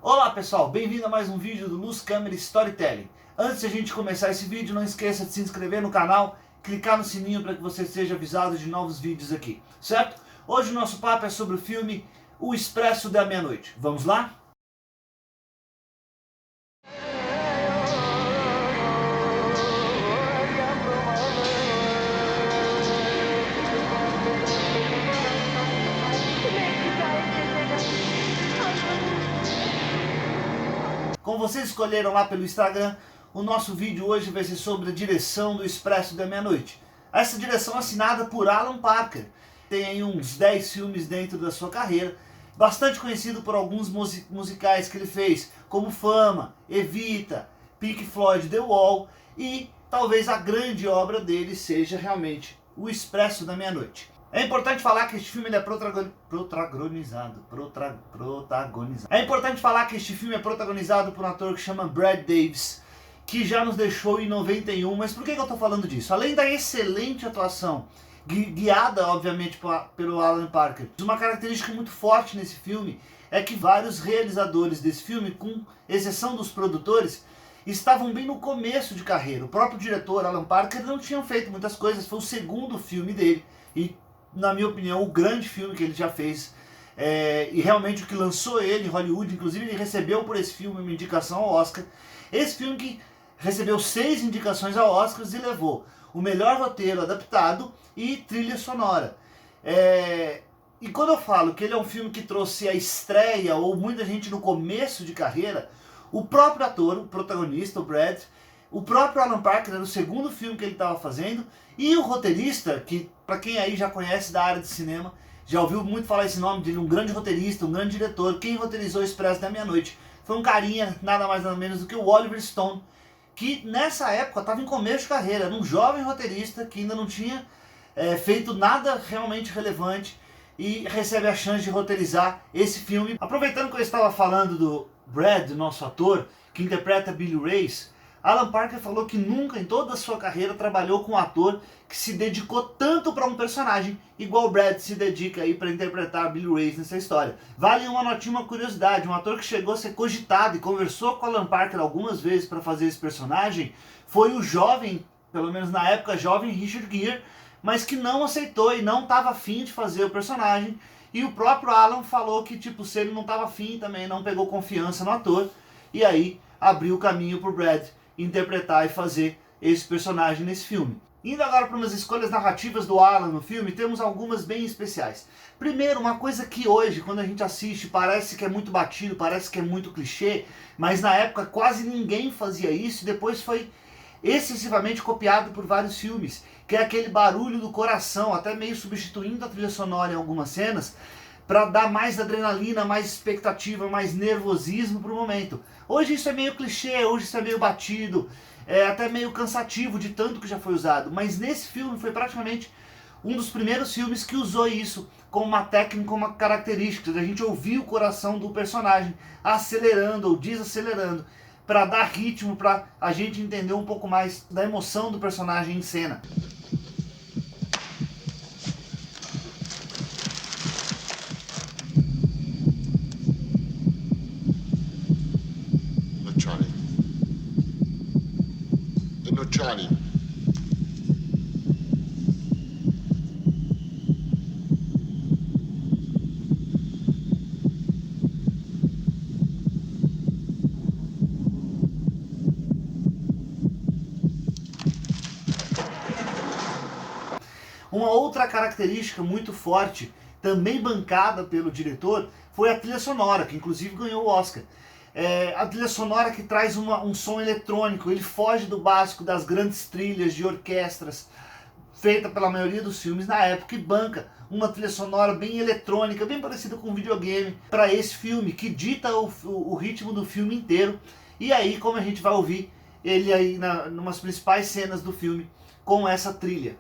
Olá pessoal, bem-vindo a mais um vídeo do Luz Câmera Storytelling. Antes de a gente começar esse vídeo, não esqueça de se inscrever no canal, clicar no sininho para que você seja avisado de novos vídeos aqui, certo? Hoje o nosso papo é sobre o filme O Expresso da Meia-Noite. Vamos lá? Como vocês escolheram lá pelo Instagram, o nosso vídeo hoje vai ser sobre a direção do Expresso da Meia-Noite. Essa direção é assinada por Alan Parker. Tem aí uns 10 filmes dentro da sua carreira, bastante conhecido por alguns musicais que ele fez, como Fama, Evita, Pink Floyd, The Wall, e talvez a grande obra dele seja realmente O Expresso da Meia-Noite. É importante falar que este filme ele é protagonizado. É importante falar que este filme é protagonizado por um ator que chama Brad Davis, que já nos deixou em 91. Mas por que eu estou falando disso? Além da excelente atuação, guiada obviamente pelo Alan Parker, uma característica muito forte nesse filme é que vários realizadores desse filme, com exceção dos produtores, estavam bem no começo de carreira. O próprio diretor Alan Parker não tinha feito muitas coisas, foi o segundo filme dele e, na minha opinião, o grande filme que ele já fez, e realmente o que lançou ele em Hollywood. Inclusive ele recebeu por esse filme uma indicação ao Oscar. Esse filme que recebeu 6 indicações ao Oscar e levou o melhor roteiro adaptado e trilha sonora. E quando eu falo que ele é um filme que trouxe a estreia, ou muita gente no começo de carreira, o próprio ator, o protagonista, o Brad, o próprio Alan Parker, era o segundo filme que ele estava fazendo, e o roteirista, que para quem aí já conhece da área de cinema, já ouviu muito falar esse nome dele, um grande roteirista, um grande diretor. Quem roteirizou o Expresso da Meia-Noite foi um carinha, nada mais nada menos do que o Oliver Stone, que nessa época estava em começo de carreira, era um jovem roteirista que ainda não tinha feito nada realmente relevante e recebe a chance de roteirizar esse filme. Aproveitando que eu estava falando do Brad, nosso ator, que interpreta Billy Reyes, Alan Parker falou que nunca em toda a sua carreira trabalhou com um ator que se dedicou tanto para um personagem igual o Brad se dedica aí para interpretar Billy Reyes nessa história. Vale uma notinha, uma curiosidade: um ator que chegou a ser cogitado e conversou com Alan Parker algumas vezes para fazer esse personagem foi o jovem, pelo menos na época jovem, Richard Gere, mas que não aceitou e não estava afim de fazer o personagem. E o próprio Alan falou que se ele não estava afim também, não pegou confiança no ator, e aí abriu o caminho para o Brad interpretar e fazer esse personagem nesse filme. Indo agora para umas escolhas narrativas do Alan no filme, temos algumas bem especiais. Primeiro, uma coisa que hoje, quando a gente assiste, parece que é muito batido, parece que é muito clichê, mas na época quase ninguém fazia isso e depois foi excessivamente copiado por vários filmes, que é aquele barulho do coração, até meio substituindo a trilha sonora em algumas cenas, para dar mais adrenalina, mais expectativa, mais nervosismo para o momento. Hoje isso é meio clichê, hoje isso é meio batido, até meio cansativo de tanto que já foi usado, mas nesse filme foi praticamente um dos primeiros filmes que usou isso como uma técnica, como uma característica, a gente ouvir o coração do personagem acelerando ou desacelerando, para dar ritmo, para a gente entender um pouco mais da emoção do personagem em cena. Charlie. Uma outra característica muito forte, também bancada pelo diretor, foi a trilha sonora, que inclusive ganhou o Oscar. A trilha sonora que traz um som eletrônico, ele foge do básico das grandes trilhas de orquestras, feita pela maioria dos filmes na época, e banca uma trilha sonora bem eletrônica, bem parecida com um videogame, para esse filme, que dita o ritmo do filme inteiro. E aí, como a gente vai ouvir ele aí numas principais cenas do filme, com essa trilha.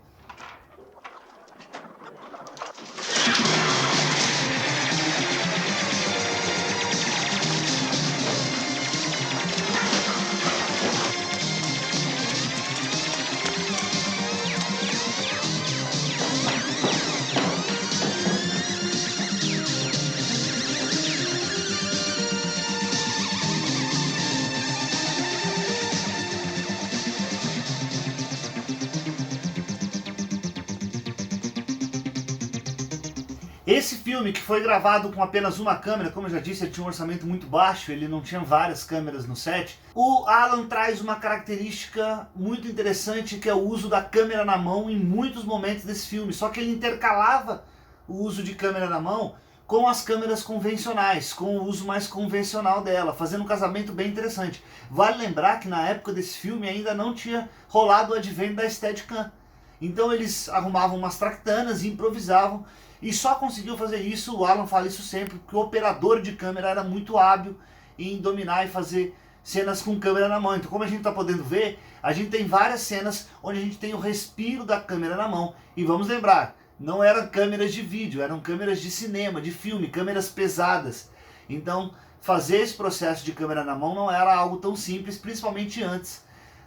Esse filme, que foi gravado com apenas uma câmera, como eu já disse, ele tinha um orçamento muito baixo, ele não tinha várias câmeras no set. O Alan traz uma característica muito interessante, que é o uso da câmera na mão em muitos momentos desse filme. Só que ele intercalava o uso de câmera na mão com as câmeras convencionais, com o uso mais convencional dela, fazendo um casamento bem interessante. Vale lembrar que na época desse filme ainda não tinha rolado o advento da Steadicam. Então eles arrumavam umas tractanas e improvisavam, e só conseguiu fazer isso, o Alan fala isso sempre, porque o operador de câmera era muito hábil em dominar e fazer cenas com câmera na mão. Então, como a gente está podendo ver, a gente tem várias cenas onde a gente tem o respiro da câmera na mão. E vamos lembrar, não eram câmeras de vídeo, eram câmeras de cinema, de filme, câmeras pesadas. Então, fazer esse processo de câmera na mão não era algo tão simples, principalmente antes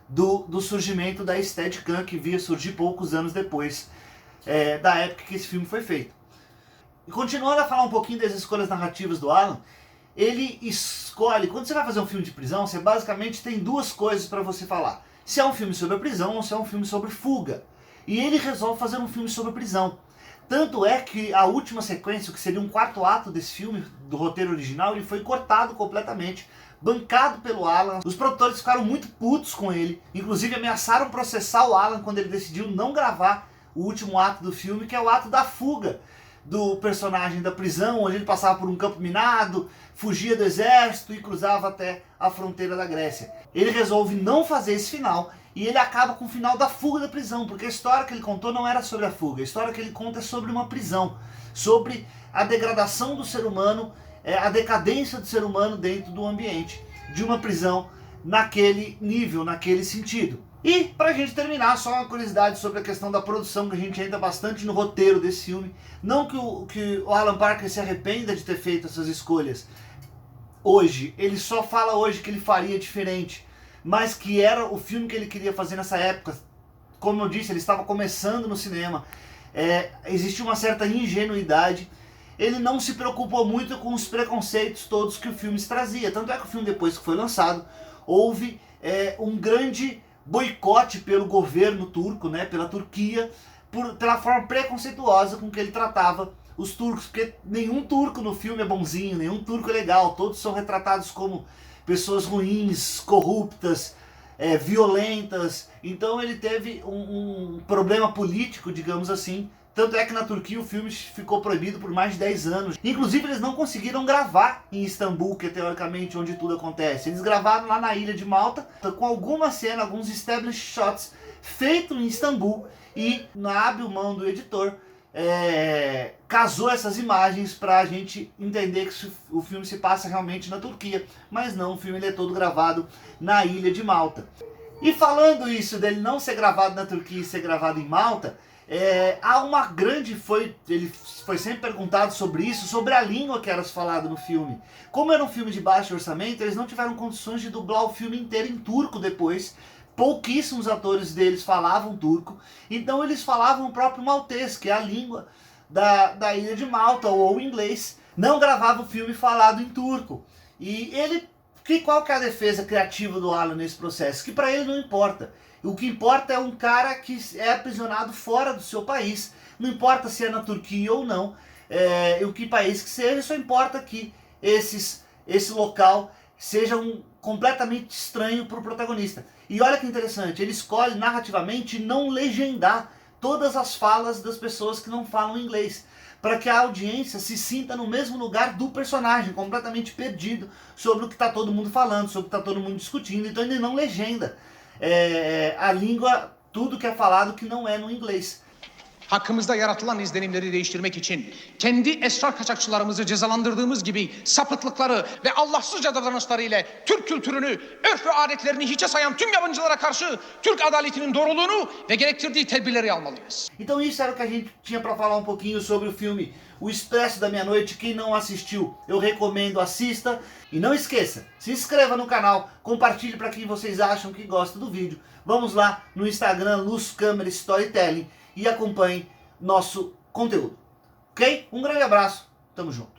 do surgimento da Steadicam, que via surgir poucos anos depois da época que esse filme foi feito. E continuando a falar um pouquinho das escolhas narrativas do Alan, ele escolhe, quando você vai fazer um filme de prisão, você basicamente tem duas coisas para você falar. Se é um filme sobre a prisão ou se é um filme sobre fuga. E ele resolve fazer um filme sobre a prisão. Tanto é que a última sequência, que seria um quarto ato desse filme, do roteiro original, ele foi cortado completamente, bancado pelo Alan. Os produtores ficaram muito putos com ele, inclusive ameaçaram processar o Alan quando ele decidiu não gravar o último ato do filme, que é o ato da fuga do personagem da prisão, onde ele passava por um campo minado, fugia do exército e cruzava até a fronteira da Grécia. Ele resolve não fazer esse final e ele acaba com o final da fuga da prisão, porque a história que ele contou não era sobre a fuga, a história que ele conta é sobre uma prisão, sobre a degradação do ser humano, a decadência do ser humano dentro do ambiente de uma prisão naquele nível, naquele sentido. E, pra gente terminar, só uma curiosidade sobre a questão da produção, que a gente entra bastante no roteiro desse filme. Não que o Alan Parker se arrependa de ter feito essas escolhas hoje, ele só fala hoje que ele faria diferente, mas que era o filme que ele queria fazer nessa época. Como eu disse, ele estava começando no cinema, existia uma certa ingenuidade, ele não se preocupou muito com os preconceitos todos que o filme trazia. Tanto é que o filme, depois que foi lançado, houve um grande boicote pelo governo turco, pela Turquia, pela forma preconceituosa com que ele tratava os turcos, porque nenhum turco no filme é bonzinho, nenhum turco é legal, todos são retratados como pessoas ruins, corruptas, violentas. Então ele teve um problema político, digamos assim. Tanto é que na Turquia o filme ficou proibido por mais de 10 anos. Inclusive eles não conseguiram gravar em Istambul, que é teoricamente onde tudo acontece. Eles gravaram lá na ilha de Malta, com alguma cena, alguns established shots feitos em Istambul. E na hábil mão do editor, casou essas imagens para a gente entender que o filme se passa realmente na Turquia. Mas não, o filme ele é todo gravado na ilha de Malta. E falando isso dele não ser gravado na Turquia e ser gravado em Malta, há uma grande, ele foi sempre perguntado sobre isso, sobre a língua que era falada no filme. Como era um filme de baixo orçamento, eles não tiveram condições de dublar o filme inteiro em turco depois. Pouquíssimos atores deles falavam turco, então eles falavam o próprio maltês, que é a língua da ilha de Malta, ou inglês. Não gravavam o filme falado em turco. E qual que é a defesa criativa do Alan nesse processo? Que para ele não importa. O que importa é um cara que é aprisionado fora do seu país. Não importa se é na Turquia ou não, o que país que seja, só importa que esse local seja completamente estranho para o protagonista. E olha que interessante, ele escolhe narrativamente não legendar todas as falas das pessoas que não falam inglês, para que a audiência se sinta no mesmo lugar do personagem, completamente perdido sobre o que está todo mundo falando, sobre o que está todo mundo discutindo. Então ele não legenda a língua, tudo que é falado que não é no inglês. Hakkımızda yaratılan izlenimleri değiştirmek için kendi esrar kaçakçılarımızı cezalandırdığımız gibi sapıklıkları ve Allahsızca davranışları ile Türk kültürünü, örf ve adetlerini hiçe sayan tüm yabancılara karşı Türk adaletinin doğruluğunu ve gerektirdiği tedbirleri almalıyız. Então isso era o que a gente tinha para falar pouquinho sobre o filme O Expresso da Meia-Noite. Quem não assistiu, eu recomendo, assista. E não esqueça, se inscreva no canal, compartilhe para quem vocês acham que gosta do vídeo. Vamos lá no Instagram, Luz Câmera Storytelling, e acompanhe nosso conteúdo. Ok? Um grande abraço, tamo junto.